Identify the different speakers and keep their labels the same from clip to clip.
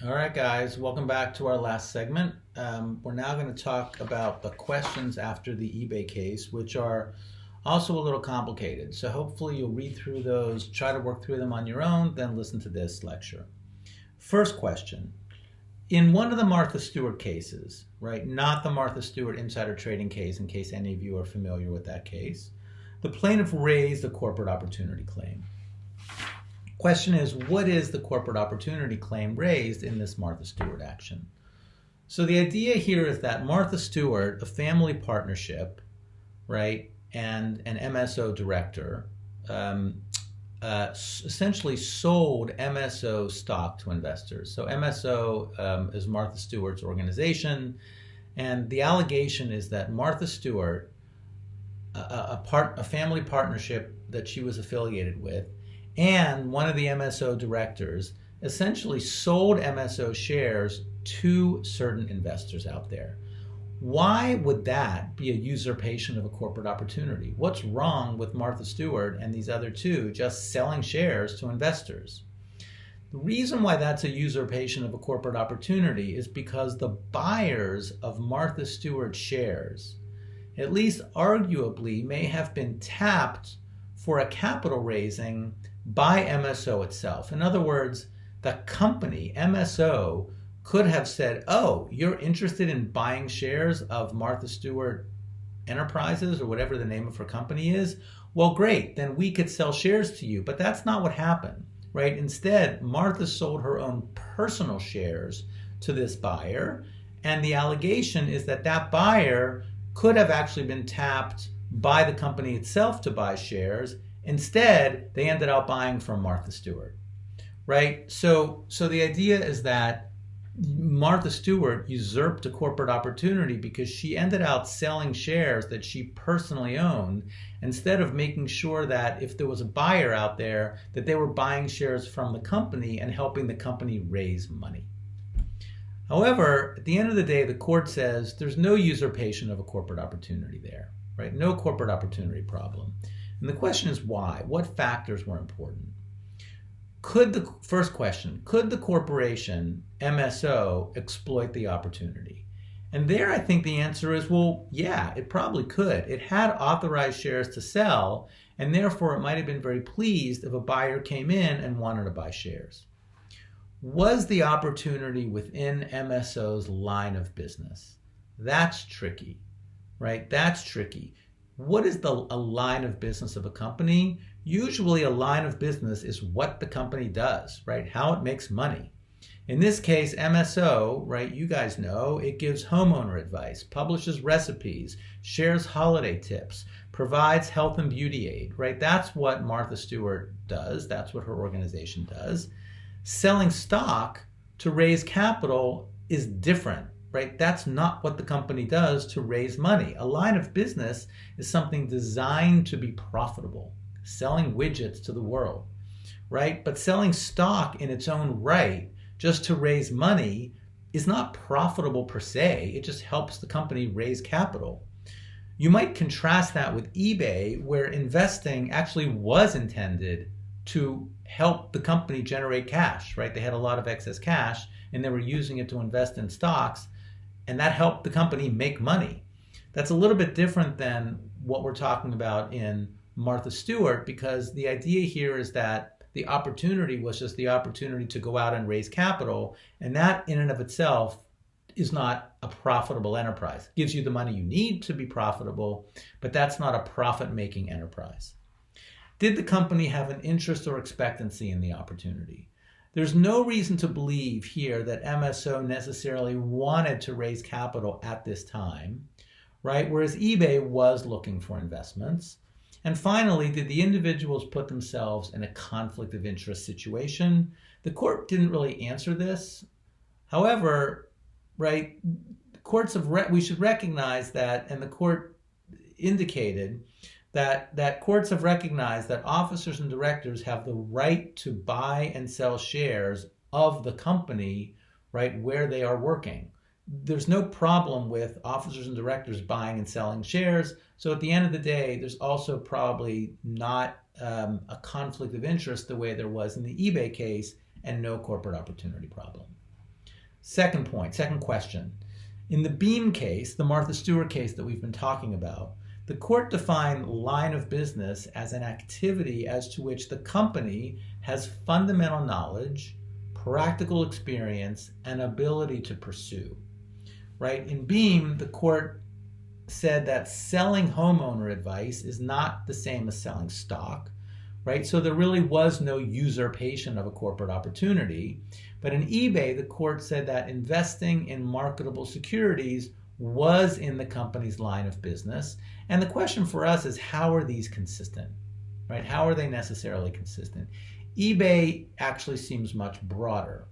Speaker 1: All right, guys, welcome back to our last segment. We're now going to talk about the questions after the eBay case, which are also a little complicated. So hopefully you'll read through those, try to work through them on your own, then listen to this lecture. First question. In one of the Martha Stewart cases, right, not the Martha Stewart insider trading case, in case any of you are familiar with that case, the plaintiff raised a corporate opportunity claim. Question is, what is the corporate opportunity claim raised in this Martha Stewart action? So the idea here is that Martha Stewart, a family partnership, right, and an MSO director, essentially sold MSO stock to investors. So MSO is Martha Stewart's organization, and the allegation is that Martha Stewart, a family partnership that she was affiliated with, and one of the MSO directors essentially sold MSO shares to certain investors out there. Why would that be a usurpation of a corporate opportunity? What's wrong with Martha Stewart and these other two just selling shares to investors? The reason why that's a usurpation of a corporate opportunity is because the buyers of Martha Stewart shares, at least arguably, may have been tapped for a capital raising by MSO itself. In other words, the company, MSO, could have said, oh, you're interested in buying shares of Martha Stewart Enterprises or whatever the name of her company is? Well, great, then we could sell shares to you. But that's not what happened, right? Instead, Martha sold her own personal shares to this buyer. And the allegation is that that buyer could have actually been tapped by the company itself to buy shares. Instead, they ended up buying from Martha Stewart, right? So the idea is that Martha Stewart usurped a corporate opportunity because she ended up selling shares that she personally owned instead of making sure that if there was a buyer out there, that they were buying shares from the company and helping the company raise money. However, at the end of the day, the court says there's no usurpation of a corporate opportunity there, right? No corporate opportunity problem. And the question is why? What factors were important? First question, could the corporation, MSO, exploit the opportunity? And there I think the answer is, well, yeah, it probably could. It had authorized shares to sell, and therefore it might have been very pleased if a buyer came in and wanted to buy shares. Was the opportunity within MSO's line of business? That's tricky, right? That's tricky. What is a line of business of a company? Usually a line of business is what the company does, right? How it makes money. In this case, MSO, right, you guys know, it gives homeowner advice, publishes recipes, shares holiday tips, provides health and beauty aid, right? That's what Martha Stewart does. That's what her organization does. Selling stock to raise capital is different, right? That's not what the company does to raise money. A line of business is something designed to be profitable, selling widgets to the world, right? But selling stock in its own right just to raise money is not profitable per se. It just helps the company raise capital. You might contrast that with eBay, where investing actually was intended to help the company generate cash, right? They had a lot of excess cash and they were using it to invest in stocks, and that helped the company make money. That's a little bit different than what we're talking about in Martha Stewart, because the idea here is that the opportunity was just the opportunity to go out and raise capital, and that in and of itself is not a profitable enterprise. It gives you the money you need to be profitable, but that's not a profit-making enterprise. Did the company have an interest or expectancy in the opportunity? There's no reason to believe here that MSO necessarily wanted to raise capital at this time, right? Whereas eBay was looking for investments. And finally, did the individuals put themselves in a conflict of interest situation? The court didn't really answer this. However, right, we should recognize that, and the court indicated that courts have recognized that officers and directors have the right to buy and sell shares of the company, right, where they are working. There's no problem with officers and directors buying and selling shares. So at the end of the day, there's also probably not a conflict of interest the way there was in the eBay case, and no corporate opportunity problem. Second point, second question. In the Beam case, the Martha Stewart case that we've been talking about, the court defined line of business as an activity as to which the company has fundamental knowledge, practical experience, and ability to pursue. Right? In Beam, the court said that selling homeowner advice is not the same as selling stock. Right? So there really was no usurpation of a corporate opportunity. But in eBay, the court said that investing in marketable securities was in the company's line of business. And the question for us is, how are these consistent? Right? How are they necessarily consistent? eBay actually seems much broader,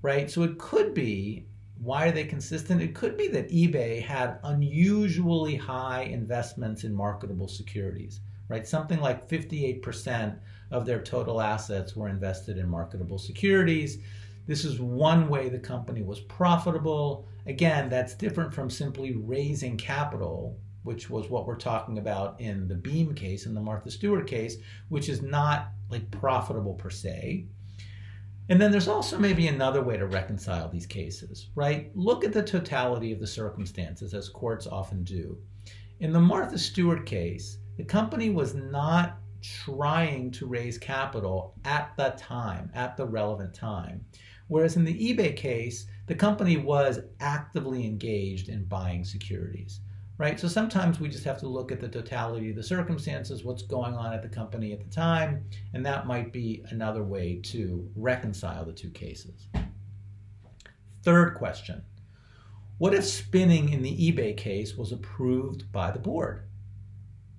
Speaker 1: right? So it could be, why are they consistent? It could be that eBay had unusually high investments in marketable securities, right? Something like 58% of their total assets were invested in marketable securities. This is one way the company was profitable. Again, that's different from simply raising capital, which was what we're talking about in the Beam case, in the Martha Stewart case, which is not like profitable per se. And then there's also maybe another way to reconcile these cases, right? Look at the totality of the circumstances, as courts often do. In the Martha Stewart case, the company was not trying to raise capital at the time, at the relevant time. Whereas in the eBay case, the company was actively engaged in buying securities, right? So sometimes we just have to look at the totality of the circumstances, what's going on at the company at the time, and that might be another way to reconcile the two cases. Third question, what if spinning in the eBay case was approved by the board,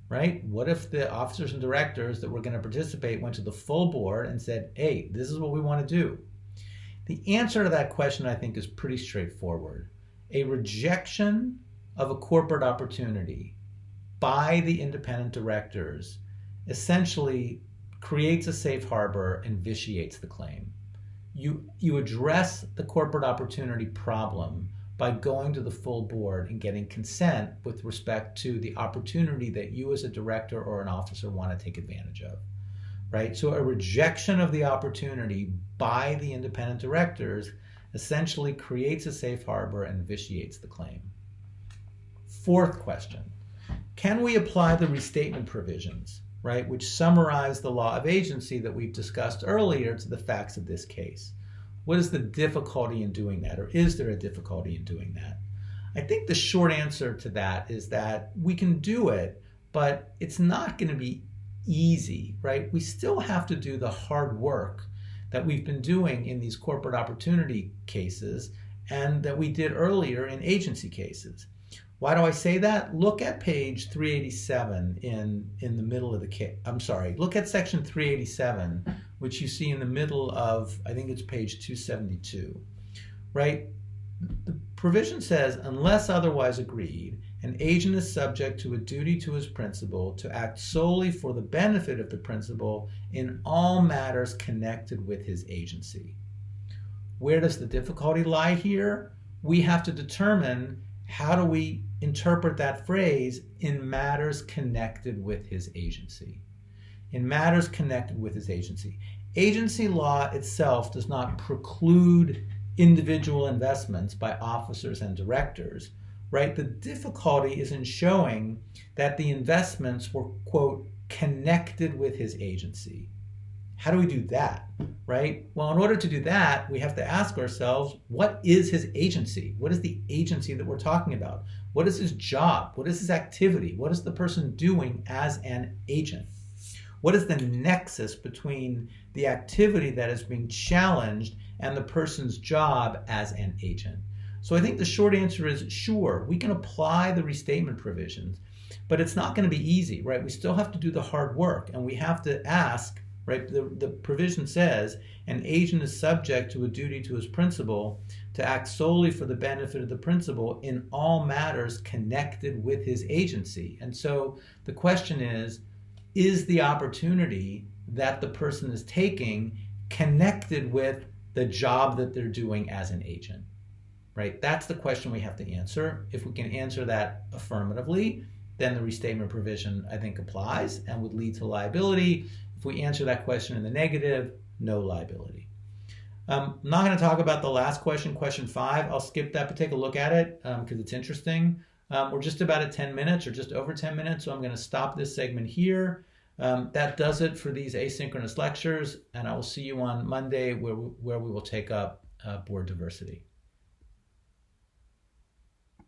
Speaker 1: right? What if the officers and directors that were going to participate went to the full board and said, hey, this is what we want to do? The answer to that question, I think, is pretty straightforward. A rejection of a corporate opportunity by the independent directors essentially creates a safe harbor and vitiates the claim. You address the corporate opportunity problem by going to the full board and getting consent with respect to the opportunity that you as a director or an officer want to take advantage of, right? So a rejection of the opportunity by the independent directors essentially creates a safe harbor and vitiates the claim. Fourth question, can we apply the restatement provisions, right, which summarize the law of agency that we've discussed earlier to the facts of this case? What is the difficulty in doing that, or is there a difficulty in doing that? I think the short answer to that is that we can do it, but it's not going to be easy, right? We still have to do the hard work that we've been doing in these corporate opportunity cases and that we did earlier in agency cases. Why do I say that? Look at page 387 in the middle of the case. I'm sorry, look at section 387, which you see in the middle of, I think it's page 272, right? The provision says, unless otherwise agreed, an agent is subject to a duty to his principal to act solely for the benefit of the principal in all matters connected with his agency. Where does the difficulty lie here? We have to determine, how do we interpret that phrase in matters connected with his agency? In matters connected with his agency. Agency law itself does not preclude individual investments by officers and directors, right? The difficulty is in showing that the investments were, quote, connected with his agency. How do we do that, right? Well, in order to do that, we have to ask ourselves, what is his agency? What is the agency that we're talking about? What is his job? What is his activity? What is the person doing as an agent? What is the nexus between the activity that is being challenged and the person's job as an agent? So I think the short answer is, sure, we can apply the restatement provisions, but it's not going to be easy, right? We still have to do the hard work, and we have to ask, right? The provision says an agent is subject to a duty to his principal to act solely for the benefit of the principal in all matters connected with his agency. And so the question is the opportunity that the person is taking connected with the job that they're doing as an agent, right? That's the question we have to answer. If we can answer that affirmatively, then the restatement provision, I think, applies and would lead to liability. If we answer that question in the negative, no liability. I'm not going to talk about the last question, question 5. I'll skip that, but take a look at it because it's interesting. We're just about at 10 minutes or just over 10 minutes, so I'm going to stop this segment here. That does it for these asynchronous lectures, and I will see you on Monday where we will take up board diversity.